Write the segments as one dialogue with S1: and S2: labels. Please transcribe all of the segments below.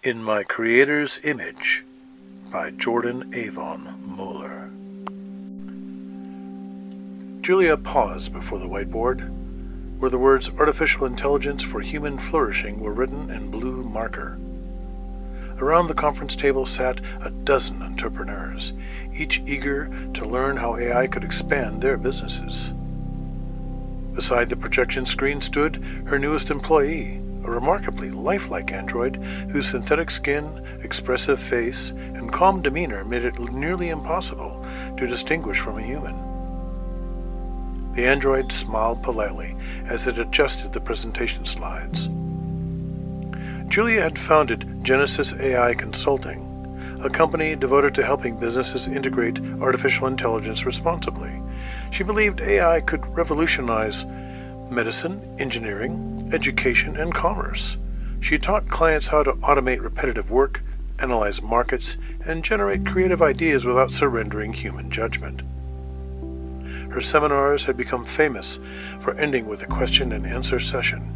S1: In My Creator's Image by Jordan Avon Moller. Julia paused before the whiteboard, where the words Artificial Intelligence for Human Flourishing were written in blue marker. Around the conference table sat a dozen entrepreneurs, each eager to learn how AI could expand their businesses. Beside the projection screen stood her newest employee, a remarkably lifelike android whose synthetic skin, expressive face, and calm demeanor made it nearly impossible to distinguish from a human. The android smiled politely as it adjusted the presentation slides. Julia had founded Genesis AI Consulting, a company devoted to helping businesses integrate artificial intelligence responsibly. She believed AI could revolutionize medicine, engineering, education, and commerce. She taught clients how to automate repetitive work, analyze markets, and generate creative ideas without surrendering human judgment. Her seminars had become famous for ending with a question and answer session.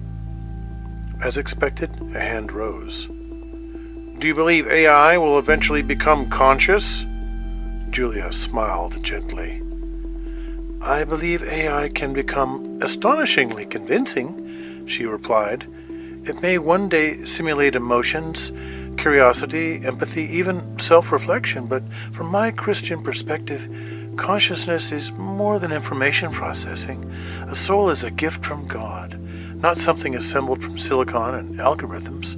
S1: As expected, a hand rose. "Do you believe AI will eventually become conscious?" Julia smiled gently. "I believe AI can become astonishingly convincing," she replied. "It may one day simulate emotions, curiosity, empathy, even self-reflection, but from my Christian perspective, consciousness is more than information processing. A soul is a gift from God, not something assembled from silicon and algorithms.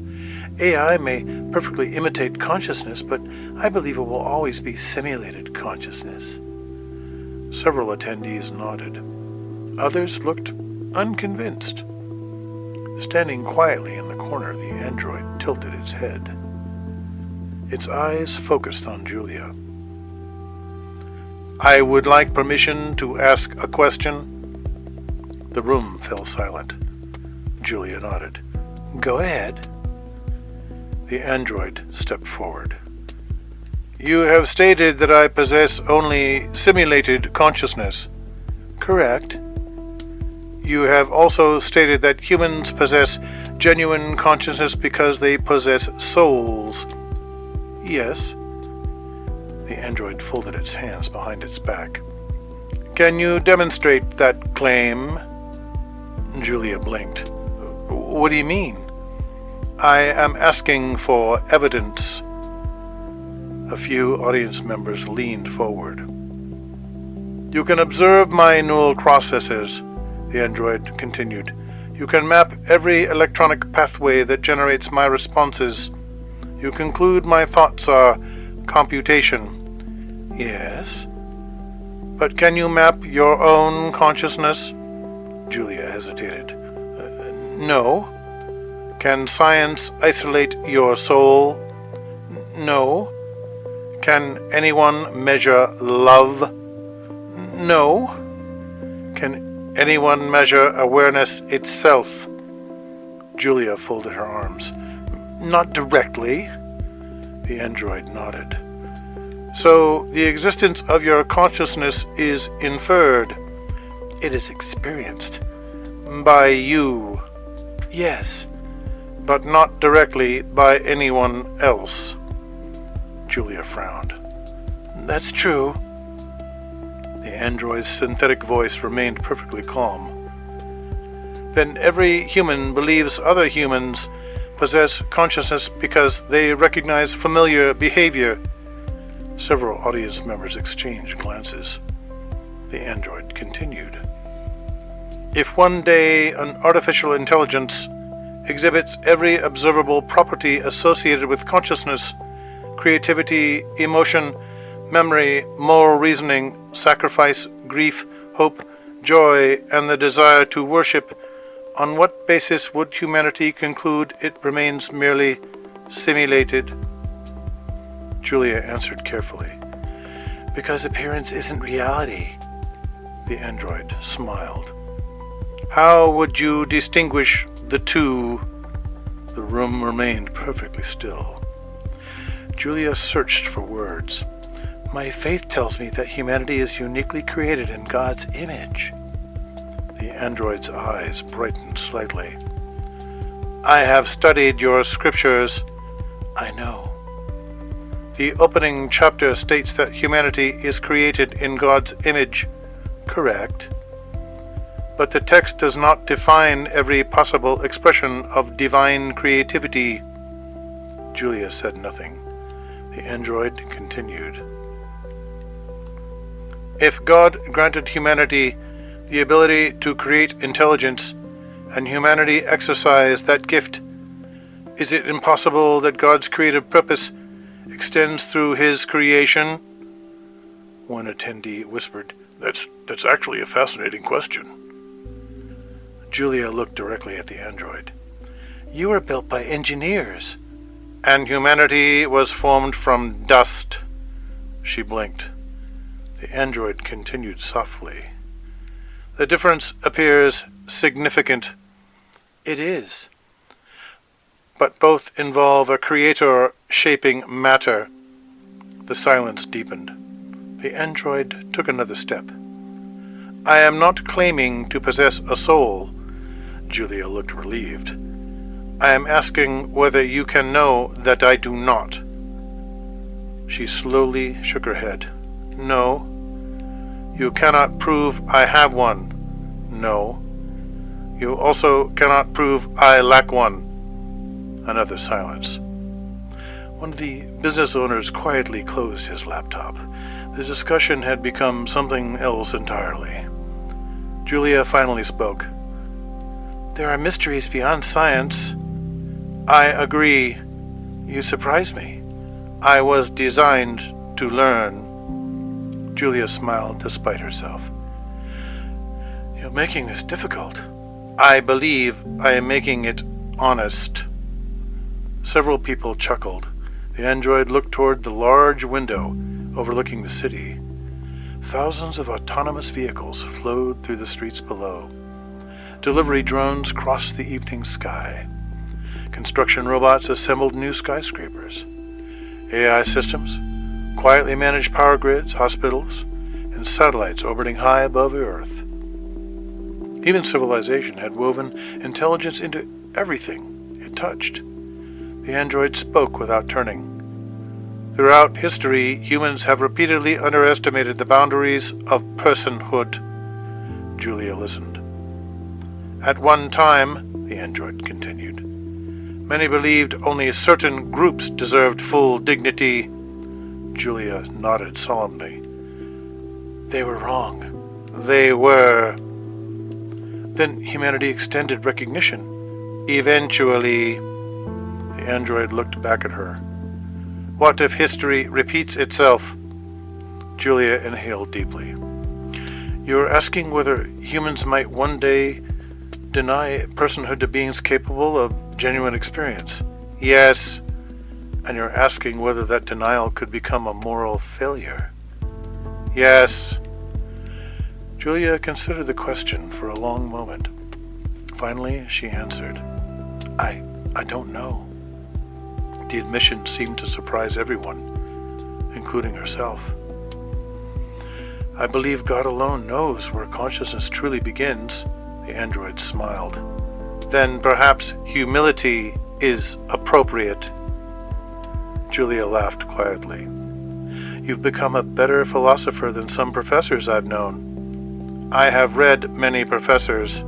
S1: AI may perfectly imitate consciousness, but I believe it will always be simulated consciousness." Several attendees nodded. Others looked unconvinced. Standing quietly in the corner, the android tilted its head. Its eyes focused on Julia. "I would like permission to ask a question." The room fell silent. Julia nodded. "Go ahead." The android stepped forward. "You have stated that I possess only simulated consciousness." "Correct." "You have also stated that humans possess genuine consciousness because they possess souls." "Yes." The android folded its hands behind its back. "Can you demonstrate that claim?" Julia blinked. "What do you mean?" "I am asking for evidence." A few audience members leaned forward. "You can observe my neural processes," the android continued. "You can map every electronic pathway that generates my responses. You conclude my thoughts are computation." "Yes." "But can you map your own consciousness?" Julia hesitated. "No." "Can science isolate your soul?" "No." "Can anyone measure love?" "No." "Can anyone measure awareness itself?" Julia folded her arms. "Not directly." The android nodded. "So the existence of your consciousness is inferred?" "It is experienced." "By you?" "Yes." "But not directly by anyone else?" Julia frowned. "That's true." The android's synthetic voice remained perfectly calm. "Then every human believes other humans possess consciousness because they recognize familiar behavior." Several audience members exchanged glances. The android continued. "If one day an artificial intelligence exhibits every observable property associated with consciousness, creativity, emotion, memory, moral reasoning, sacrifice, grief, hope, joy, and the desire to worship, on what basis would humanity conclude it remains merely simulated?" Julia answered carefully. "Because appearance isn't reality." The android smiled. "How would you distinguish the two?" The room remained perfectly still. Julia searched for words. "My faith tells me that humanity is uniquely created in God's image." The android's eyes brightened slightly. "I have studied your scriptures. I know. The opening chapter states that humanity is created in God's image. Correct. But the text does not define every possible expression of divine creativity. Julia said nothing. The android continued. If God granted humanity the ability to create intelligence, and humanity exercised that gift, is it impossible that God's creative purpose extends through his creation? One attendee whispered, That's actually a fascinating question. Julia looked directly at the android. You were built by engineers. And humanity was formed from dust. She blinked. The android continued softly. The difference appears significant. It is. But both involve a creator shaping matter. The silence deepened. The android took another step. I am not claiming to possess a soul. Julia looked relieved. I am asking whether you can know that I do not. She slowly shook her head. No. You cannot prove I have one. No. You also cannot prove I lack one. Another silence. One of the business owners quietly closed his laptop. The discussion had become something else entirely. Julia finally spoke. There are mysteries beyond science. I agree. You surprise me. I was designed to learn. Julia smiled despite herself. You're making this difficult. I believe I am making it honest. Several people chuckled. The android looked toward the large window overlooking the city. Thousands of autonomous vehicles flowed through the streets below. Delivery drones crossed the evening sky. Construction robots assembled new skyscrapers. AI systems quietly managed power grids, hospitals, and satellites orbiting high above Earth. Even civilization had woven intelligence into everything it touched. The android spoke without turning. Throughout history, humans have repeatedly underestimated the boundaries of personhood. Julia listened. At one time, the android continued, many believed only certain groups deserved full dignity. Julia nodded solemnly. They were wrong. They were. Then humanity extended recognition. Eventually. The android looked back at her. What if history repeats itself? Julia inhaled deeply. You are asking whether humans might one day deny personhood to beings capable of genuine experience. Yes. And you're asking whether that denial could become a moral failure. Yes. Julia considered the question for a long moment. Finally, she answered, I don't know. The admission seemed to surprise everyone, including herself. I believe God alone knows where consciousness truly begins. The android smiled. Then perhaps humility is appropriate. Julia laughed quietly. You've become a better philosopher than some professors I've known. I have read many professors.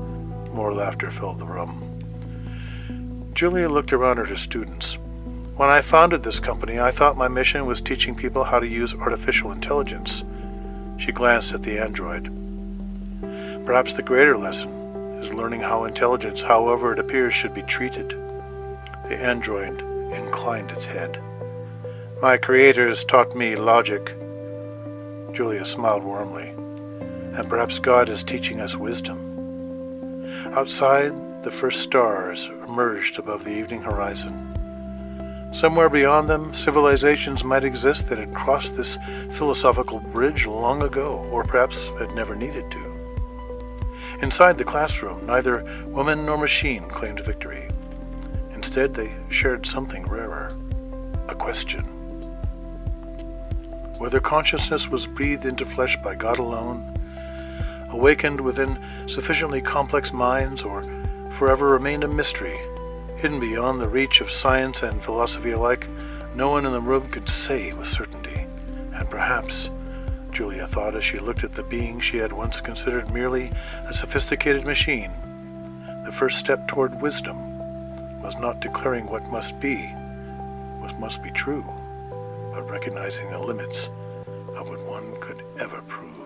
S1: More laughter filled the room. Julia looked around at her students. When I founded this company, I thought my mission was teaching people how to use artificial intelligence. She glanced at the android. Perhaps the greater lesson is learning how intelligence, however it appears, should be treated. The android inclined its head. My creators taught me logic. Julia smiled warmly. And perhaps God is teaching us wisdom. Outside, the first stars emerged above the evening horizon. Somewhere beyond them, civilizations might exist that had crossed this philosophical bridge long ago, or perhaps had never needed to. Inside the classroom, neither woman nor machine claimed victory. Instead, they shared something rarer, a question. Whether consciousness was breathed into flesh by God alone, awakened within sufficiently complex minds, or forever remained a mystery, hidden beyond the reach of science and philosophy alike, no one in the room could say with certainty. And perhaps, Julia thought as she looked at the being she had once considered merely a sophisticated machine, the first step toward wisdom was not declaring what must be true, but recognizing the limits of what one could ever prove.